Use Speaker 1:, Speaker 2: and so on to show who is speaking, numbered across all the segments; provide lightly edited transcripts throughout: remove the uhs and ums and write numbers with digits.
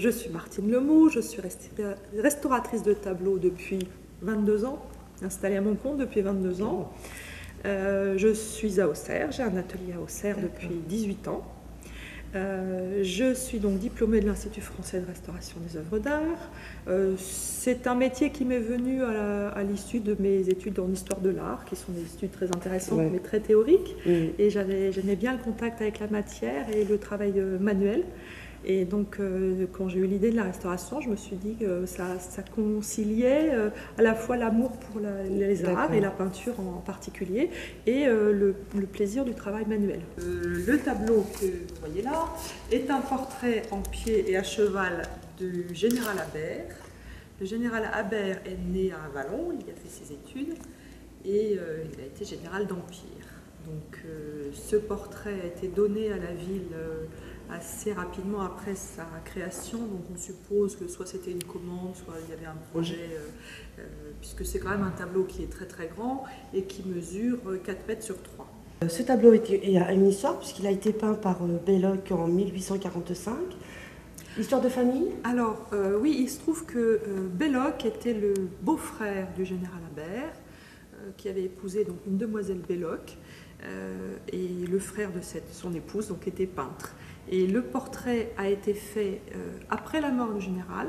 Speaker 1: Je suis Martine Lemou, je suis restauratrice de tableaux depuis 22 ans, installée à mon compte depuis 22 ans. Je suis à Auxerre, j'ai un atelier à Auxerre depuis 18 ans. Je suis donc diplômée de l'Institut français de restauration des œuvres d'art. C'est un métier qui m'est venu à l'issue de mes études en histoire de l'art, qui sont des études très intéressantes mais très théoriques. Et j'aimais bien le contact avec la matière et le travail manuel. Et donc, quand j'ai eu l'idée de la restauration, je me suis dit que ça conciliait à la fois l'amour pour les arts et la peinture en particulier, et le plaisir du travail manuel. Le tableau que vous voyez là est un portrait en pied et à cheval du général Habert. Le général Habert est né à Avallon, il y a fait ses études, et il a été général d'Empire. Donc, ce portrait a été donné à la ville assez rapidement après sa création, donc on suppose que soit c'était une commande, soit il y avait un projet, puisque c'est quand même un tableau qui est très très grand et qui mesure 4 mètres sur 3.
Speaker 2: Ce tableau a une histoire puisqu'il a été peint par Belloc en 1845. Histoire de famille?
Speaker 1: Alors oui, il se trouve que Belloc était le beau-frère du général Habert, qui avait épousé donc une demoiselle Belloc, et le frère de son épouse donc était peintre. Et le portrait a été fait après la mort du général,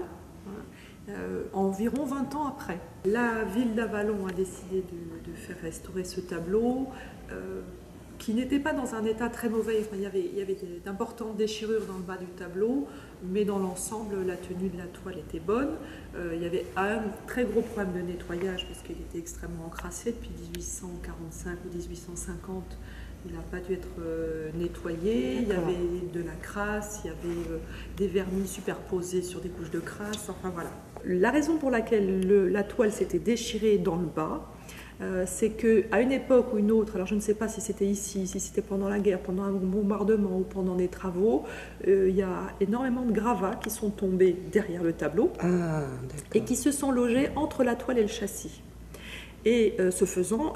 Speaker 1: environ 20 ans après. La ville d'Avallon a décidé de faire restaurer ce tableau, qui n'était pas dans un état très mauvais. Enfin, il y avait d'importantes déchirures dans le bas du tableau, mais dans l'ensemble, la tenue de la toile était bonne. Il y avait un très gros problème de nettoyage, parce qu'il était extrêmement encrassé depuis 1845 ou 1850. Il n'a pas dû être nettoyé, il y avait de la crasse, il y avait des vernis superposés sur des couches de crasse, enfin voilà. La raison pour laquelle la toile s'était déchirée dans le bas, c'est qu'à une époque ou une autre, alors je ne sais pas si c'était ici, si c'était pendant la guerre, pendant un bombardement ou pendant des travaux, il y a énormément de gravats qui sont tombés derrière le tableau et qui se sont logés entre la toile et le châssis. Et ce faisant,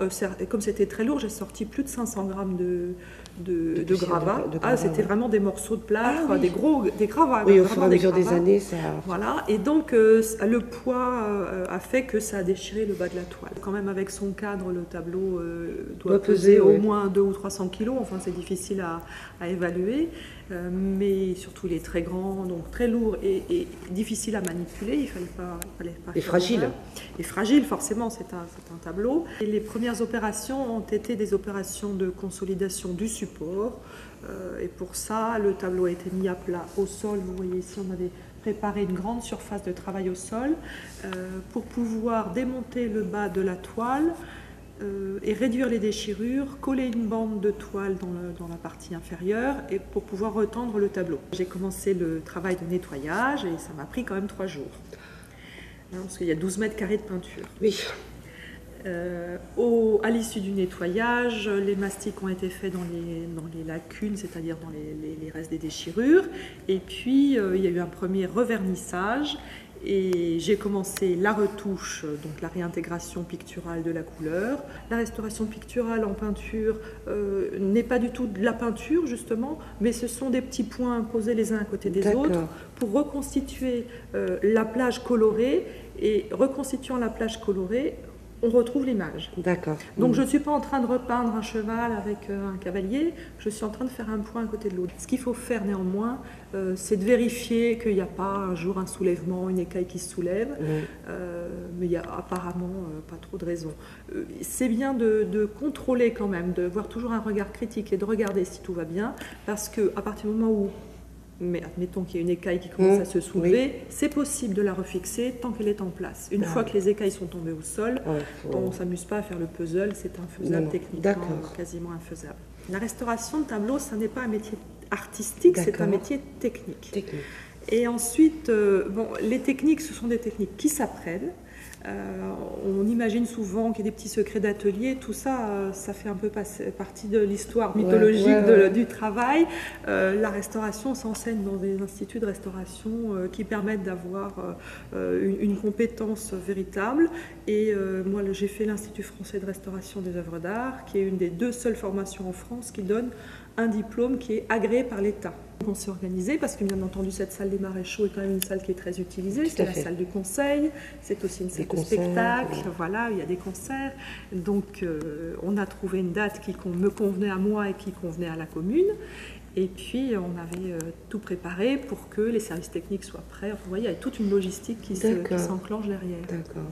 Speaker 1: comme c'était très lourd, j'ai sorti plus de 500 grammes de gravats. C'était vraiment des morceaux de plâtre, des gravats.
Speaker 2: Oui, au fur et à mesure des années, ça...
Speaker 1: Voilà, et donc le poids a fait que ça a déchiré le bas de la toile. Quand même, avec son cadre, le tableau doit peser au moins 200 ou 300 kilos. Enfin, c'est difficile à évaluer. Mais surtout, il est très grand, donc très lourd et difficile à manipuler. Il fallait pas
Speaker 2: et fragile.
Speaker 1: Et fragile, forcément, c'est un tableau. Et les premières opérations ont été des opérations de consolidation du support. Et pour ça, le tableau a été mis à plat au sol. Vous voyez ici, on avait préparé une grande surface de travail au sol pour pouvoir démonter le bas de la toile et réduire les déchirures, coller une bande de toile dans la partie inférieure et pour pouvoir retendre le tableau. J'ai commencé le travail de nettoyage et ça m'a pris quand même 3 jours. Parce qu'il y a 12 mètres carrés de peinture.
Speaker 2: Oui.
Speaker 1: À l'issue du nettoyage, les mastiques ont été faits dans les lacunes, c'est-à-dire dans les restes des déchirures. Et puis, il y a eu un premier revernissage. Et j'ai commencé la retouche, donc la réintégration picturale de la couleur. La restauration picturale en peinture n'est pas du tout de la peinture, justement, mais ce sont des petits points posés les uns à côté des autres pour reconstituer la plage colorée. Et reconstituant la plage colorée, on retrouve l'image.
Speaker 2: D'accord.
Speaker 1: Donc je ne suis pas en train de repeindre un cheval avec un cavalier, je suis en train de faire un point à côté de l'autre. Ce qu'il faut faire néanmoins, c'est de vérifier qu'il n'y a pas un jour un soulèvement, une écaille qui se soulève, mais il n'y a apparemment pas trop de raisons. C'est bien de contrôler quand même, de voir toujours un regard critique et de regarder si tout va bien, parce qu'à partir du moment où mais admettons qu'il y a une écaille qui commence à se soulever, c'est possible de la refixer tant qu'elle est en place. Une fois que les écailles sont tombées au sol, on ne s'amuse pas à faire le puzzle, c'est infaisable techniquement, quasiment infaisable. La restauration de tableaux, ce n'est pas un métier artistique, c'est un métier technique. Et ensuite, les techniques, ce sont des techniques qui s'apprennent. On imagine souvent qu'il y a des petits secrets d'atelier, tout ça, ça fait un peu partie de l'histoire mythologique du travail. La restauration s'enseigne dans des instituts de restauration qui permettent d'avoir une compétence véritable. Et moi, j'ai fait l'Institut français de restauration des œuvres d'art, qui est une des 2 seules formations en France qui donne un diplôme qui est agréé par l'État. On s'est organisé parce que bien entendu cette salle des maréchaux est quand même une salle qui est très utilisée, c'est la salle du conseil, c'est aussi une salle de spectacle, voilà, il y a des concerts. Donc on a trouvé une date qui me convenait à moi et qui convenait à la commune. Et puis on avait tout préparé pour que les services techniques soient prêts. Enfin, vous voyez, il y a toute une logistique qui s'enclenche derrière.
Speaker 2: D'accord.